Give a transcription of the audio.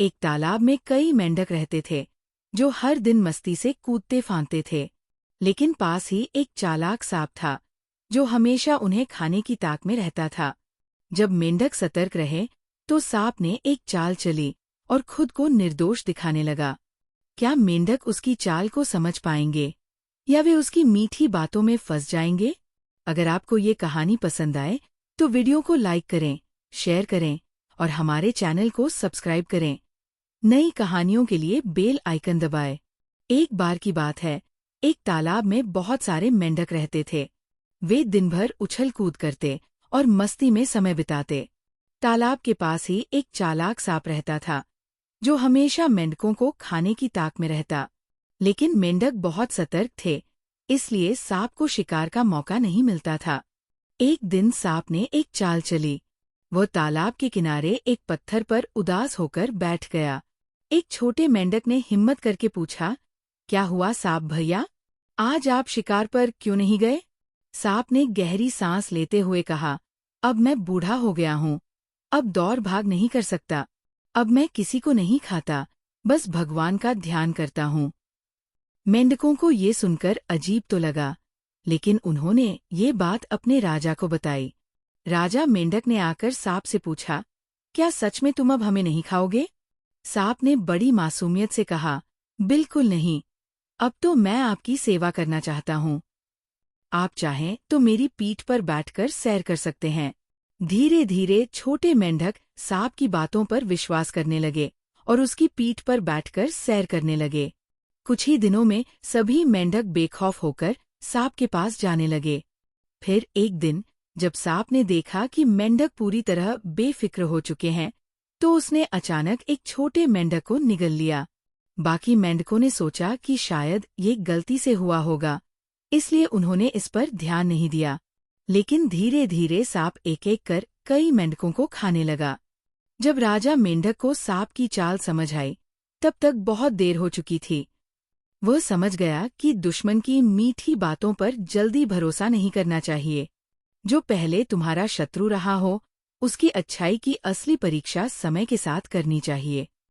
एक तालाब में कई मेंढक रहते थे, जो हर दिन मस्ती से कूदते फांदते थे। लेकिन पास ही एक चालाक सांप था, जो हमेशा उन्हें खाने की ताक में रहता था। जब मेंढक सतर्क रहे, तो सांप ने एक चाल चली और खुद को निर्दोष दिखाने लगा। क्या मेंढक उसकी चाल को समझ पाएंगे, या वे उसकी मीठी बातों में फंस जाएंगे? अगर आपको ये कहानी पसंद आए, तो वीडियो को लाइक करें, शेयर करें और हमारे चैनल को सब्सक्राइब करें। नई कहानियों के लिए बेल आइकन दबाएं। एक बार की बात है, एक तालाब में बहुत सारे मेंढक रहते थे। वे दिन भर उछल कूद करते और मस्ती में समय बिताते। तालाब के पास ही एक चालाक सांप रहता था, जो हमेशा मेंढकों को खाने की ताक में रहता। लेकिन मेंढक बहुत सतर्क थे, इसलिए सांप को शिकार का मौका नहीं मिलता था। एक दिन सांप ने एक चाल चली। वह तालाब के किनारे एक पत्थर पर उदास होकर बैठ गया। एक छोटे मेंढक ने हिम्मत करके पूछा, क्या हुआ सांप भैया, आज आप शिकार पर क्यों नहीं गए? सांप ने गहरी सांस लेते हुए कहा, अब मैं बूढ़ा हो गया हूँ, अब दौड़ भाग नहीं कर सकता। अब मैं किसी को नहीं खाता, बस भगवान का ध्यान करता हूँ। मेंढकों को ये सुनकर अजीब तो लगा, लेकिन उन्होंने ये बात अपने राजा को बताई। राजा मेंढक ने आकर सांप से पूछा, क्या सच में तुम अब हमें नहीं खाओगे? सांप ने बड़ी मासूमियत से कहा, बिल्कुल नहीं, अब तो मैं आपकी सेवा करना चाहता हूँ। आप चाहें तो मेरी पीठ पर बैठकर सैर कर सकते हैं। धीरे धीरे छोटे मेंढक सांप की बातों पर विश्वास करने लगे और उसकी पीठ पर बैठकर सैर करने लगे। कुछ ही दिनों में सभी मेंढक बेखौफ होकर सांप के पास जाने लगे। फिर एक दिन जब सांप ने देखा कि मेंढक पूरी तरह बेफिक्र हो चुके हैं, तो उसने अचानक एक छोटे मेंढक को निगल लिया। बाकी मेंढकों ने सोचा कि शायद ये गलती से हुआ होगा, इसलिए उन्होंने इस पर ध्यान नहीं दिया। लेकिन धीरे धीरे सांप एक एक कर कई मेंढकों को खाने लगा। जब राजा मेंढक को सांप की चाल समझ आई, तब तक बहुत देर हो चुकी थी। वह समझ गया कि दुश्मन की मीठी बातों पर जल्दी भरोसा नहीं करना चाहिए। जो पहले तुम्हारा शत्रु रहा हो, उसकी अच्छाई की असली परीक्षा समय के साथ करनी चाहिए।